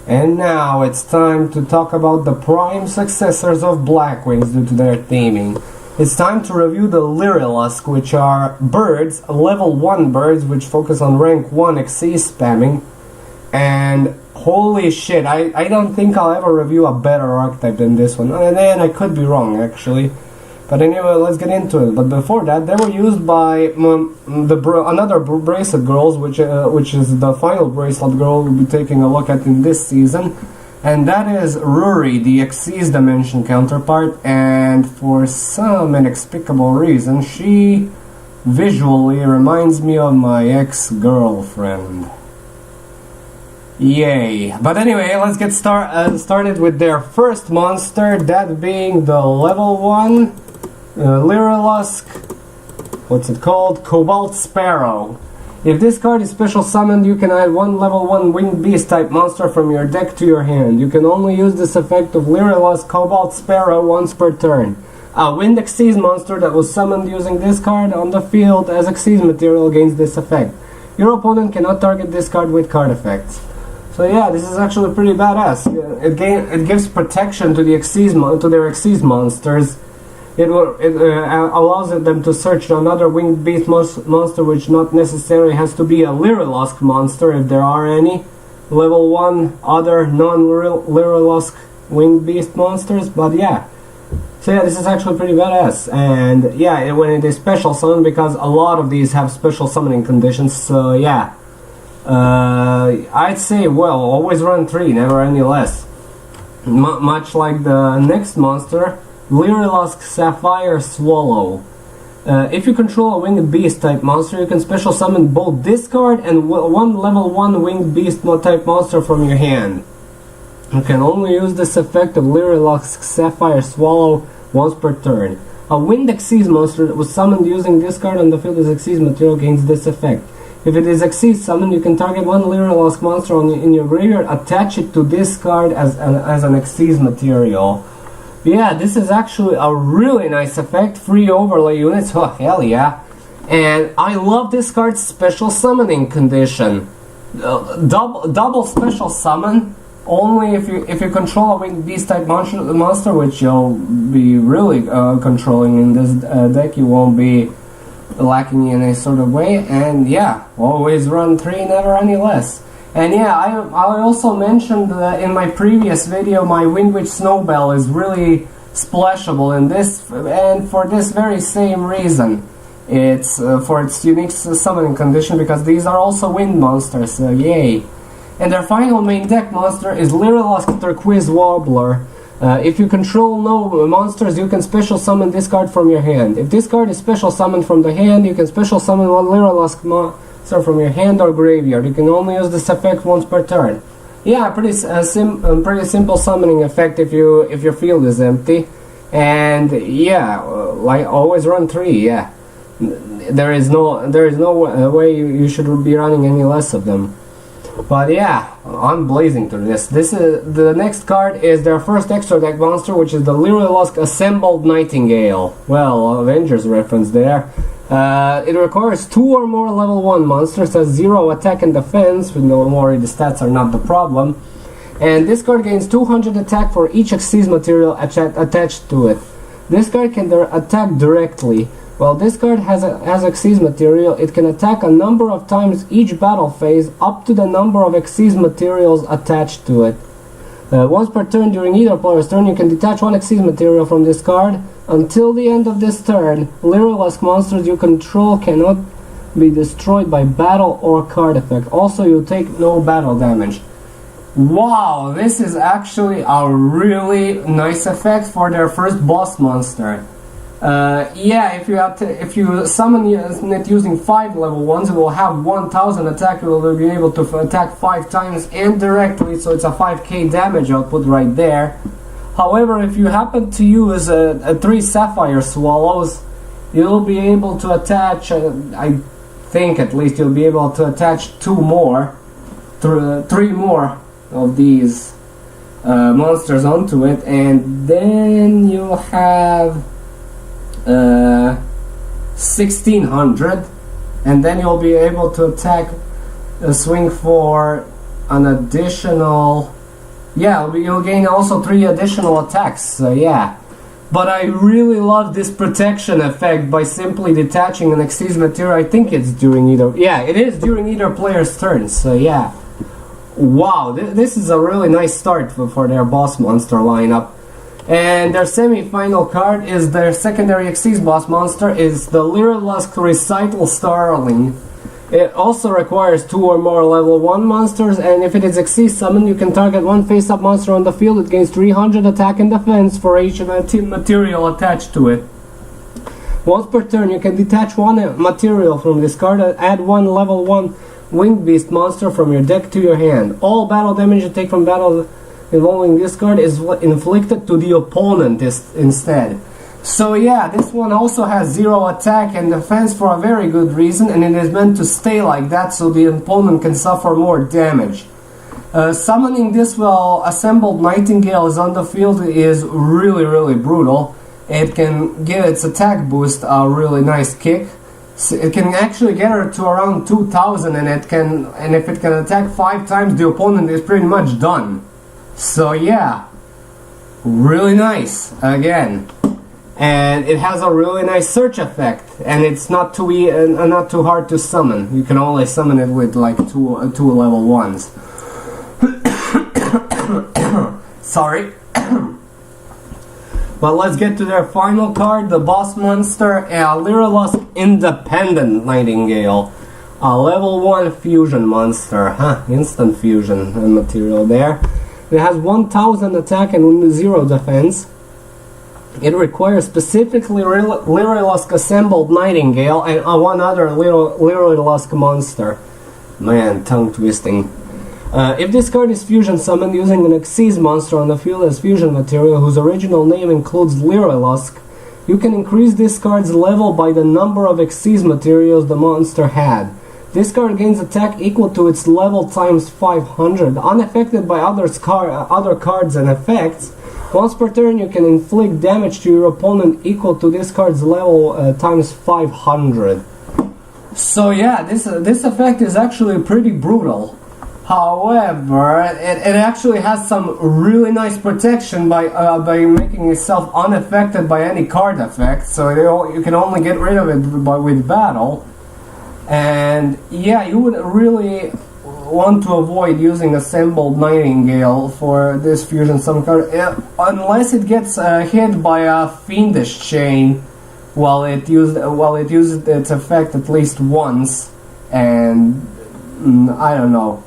And now it's time to talk about the prime successors of Blackwings due to their theming. It's time to review the Lyrilusc, which are birds, level 1 birds, which focus on rank 1 XC spamming. And holy shit, I don't think I'll ever review a better archetype than this one. And then I could be wrong, actually. But anyway, let's get into it. But before that, they were used by another bracelet girls, which is the final bracelet girl we'll be taking a look at in this season. And that is Ruri, the Xyz Dimension counterpart. And for some inexplicable reason, she visually reminds me of my ex-girlfriend. Yay. But anyway, let's get started with their first monster, that being the level 1 Lyrilusc, what's it called? Cobalt Sparrow. If this card is special summoned, you can add one level 1 winged beast type monster from your deck to your hand. You can only use this effect of Lyrilusc Cobalt Sparrow once per turn. A winged Xyz monster that was summoned using this card on the field as Xyz material gains this effect. Your opponent cannot target this card with card effects. So yeah, this is actually pretty badass. It gives protection to their Xyz monsters. It allows them to search another winged beast monster, which not necessarily has to be a Lyrilusc monster if there are any level 1 other non-Lyrilusc winged beast monsters. But yeah, so yeah, this is actually pretty badass. And yeah, when it is special summon, because a lot of these have special summoning conditions. So yeah, I'd say, well, always run 3, never any less. Much like the next monster, Lyrilusc Sapphire Swallow. If you control a winged beast type monster, you can special summon both this card and one level 1 winged beast type monster from your hand. You can only use this effect of Lyrilusc Sapphire Swallow once per turn. A winged Xyz monster that was summoned using this card on the field as Xyz material gains this effect. If it is Xyz summoned, you can target one Lyrilusc monster in your graveyard, attach it to this card as an Xyz material. Yeah, this is actually a really nice effect. Free overlay units, oh hell yeah. And I love this card's special summoning condition. Double special summon, only if you control a winged beast type monster, which you'll be really controlling in this deck. You won't be lacking in any sort of way. And yeah, always run 3, never any less. And yeah, I also mentioned in my previous video, my Windwitch Snowbell is really splashable in this, and for this very same reason. It's for its unique summoning condition, because these are also wind monsters, so yay. And their final main deck monster is Lyrilusc Turquoise Wobbler. If you control no monsters, you can special summon this card from your hand. If this card is special summoned from the hand, you can special summon one Lyrilusc monster from your hand or graveyard. You can only use this effect once per turn. Yeah, pretty simple summoning effect if your field is empty. And yeah, like always run 3. Yeah, there is no way you should be running any less of them. But yeah, I'm blazing through this. The next card is their first extra deck monster, which is the Lyrilusc Assembled Nightingale. Well, Avengers reference there. It requires 2 or more level 1 monsters, has 0 attack and defense, with no worry, the stats are not the problem. And this card gains 200 attack for each Xyz material attached to it. This card can attack directly. While this card has Xyz material, it can attack a number of times each battle phase, up to the number of Xyz materials attached to it. Once per turn during either player's turn, you can detach one Xyz material from this card. Until the end of this turn, Lyrilusc monsters you control cannot be destroyed by battle or card effect. Also, you take no battle damage. Wow, this is actually a really nice effect for their first boss monster. Yeah, if you summon it using 5 level 1s, it will have 1000 attack. It will be able to attack 5 times and directly, so it's a 5k damage output right there. However, if you happen to use 3 Sapphire Swallows, you'll be able to attach, I think at least you'll be able to attach 3 more of these monsters onto it, and then you'll have 1600, and then you'll be able to attack swing for an additional Yeah, you'll gain also 3 additional attacks, so yeah. But I really love this protection effect by simply detaching an Xyz material. I think it's during either... Yeah, it is during either player's turn, so yeah. Wow, this is a really nice start for their boss monster lineup. And their semi-final card is their secondary Xyz boss monster is the Lyrilusc Recital Starling. It also requires 2 or more level 1 monsters, and if it is Xyz summoned, you can target one face-up monster on the field. It gains 300 attack and defense for each material attached to it. Once per turn, you can detach one material from this card and add one level 1 Winged Beast monster from your deck to your hand. All battle damage you take from battle involving this card is inflicted to the opponent instead. So yeah, this one also has 0 attack and defense for a very good reason, and it is meant to stay like that so the opponent can suffer more damage. Summoning this while assembled Nightingale is on the field is really brutal. It can give its attack boost a really nice kick. So it can actually get her to around 2000, and if it can attack 5 times, the opponent is pretty much done. So yeah, really nice again. And it has a really nice search effect, and it's not too hard to summon. You can only summon it with like two level 1s. Sorry. But let's get to their final card, the boss monster, a Lyrilusc Independent Nightingale. A level 1 fusion monster. Instant fusion material there. It has 1000 attack and 0 defense. It requires specifically Lyrilusc Assembled Nightingale and one other Lyrilusc monster. Man, tongue twisting. If this card is fusion summoned using an Xyz monster on the field as fusion material whose original name includes Lyrilusc, you can increase this card's level by the number of Xyz materials the monster had. This card gains attack equal to its level times 500, unaffected by other cards and effects. Once per turn, you can inflict damage to your opponent equal to this card's level times 500. So yeah, this effect is actually pretty brutal. However, it actually has some really nice protection by making itself unaffected by any card effect. So you can only get rid of it with battle. And yeah, you would really want to avoid using Assembled Nightingale for this fusion summon card, unless it gets hit by a Fiendish Chain while it uses its effect at least once. And I don't know.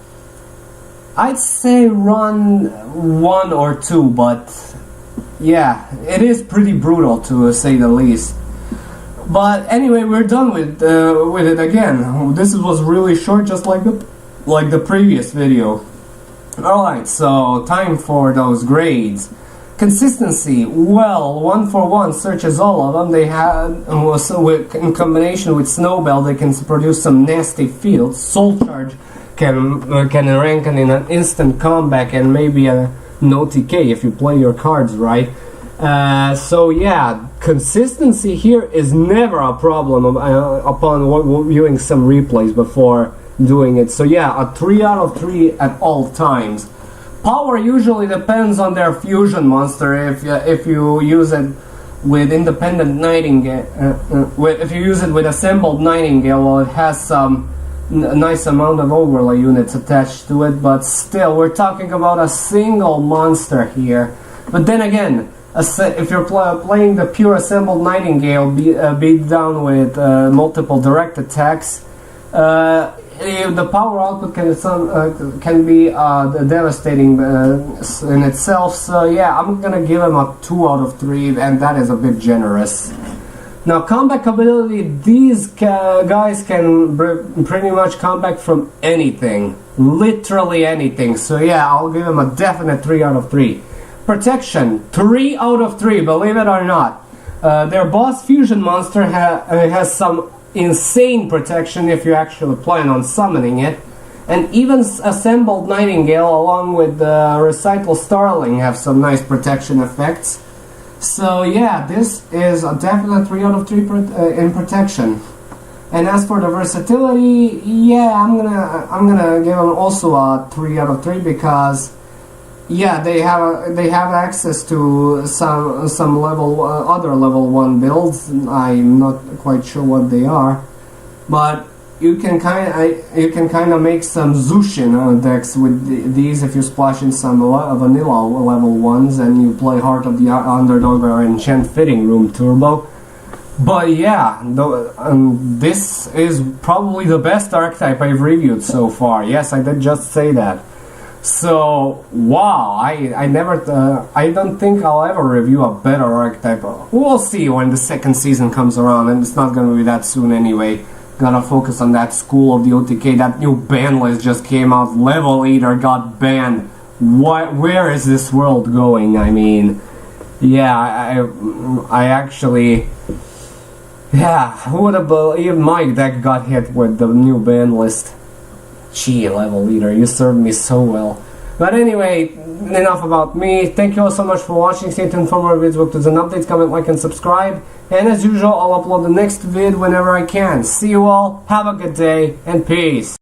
I'd say run 1 or 2, but yeah, it is pretty brutal to say the least. But anyway, we're done with it again. This was really short, just like the previous video. Alright, so time for those grades. Consistency, well, 1 for 1 searches all of them. They had, in combination with Snowbell, they can produce some nasty fields. Soul Charge can rank in an instant comeback and maybe an OTK if you play your cards right. So yeah, consistency here is never a problem upon viewing some replays before doing it. So yeah, a 3 out of 3 at all times. Power usually depends on their fusion monster. If you use it with Independent Nightingale, if you use it with Assembled Nightingale, well, it has some nice amount of overlay units attached to it, but still, we're talking about a single monster here. But then again, if you're playing the pure Assembled Nightingale beat down with multiple direct attacks, the power output can be devastating in itself. So yeah, I'm gonna give him a 2 out of 3, and that is a bit generous. Now, comeback ability, these guys can pretty much come back from anything. Literally anything. So yeah, I'll give him a definite 3 out of 3. Protection, 3 out of 3, believe it or not. Their boss fusion monster has some insane protection if you actually plan on summoning it. And even Assembled Nightingale along with Recital Starling have some nice protection effects. So yeah, this is a definite 3 out of 3 in protection. And as for the versatility, yeah, I'm gonna give him also a 3 out of 3 because yeah, they have access to some level other level 1 builds. I'm not quite sure what they are, but you can kind of make some Zushin decks with these if you splash in some vanilla level 1s and you play Heart of the Underdog or Enchant Fitting Room Turbo. But yeah, this is probably the best archetype I've reviewed so far. Yes, I did just say that. So wow, I don't think I'll ever review a better archetype. We'll see when the second season comes around, and it's not gonna be that soon anyway. Gotta focus on that School of the OTK. That new ban list just came out. Level Eater got banned. Where is this world going? I mean, yeah, I actually, yeah, who would have believed my deck got hit with the new ban list? Gee, Level Eater, you served me so well. But anyway, enough about me. Thank you all so much for watching. Stay tuned for more videos, book to an updates, comment, like, and subscribe. And as usual, I'll upload the next vid whenever I can. See you all, have a good day, and peace.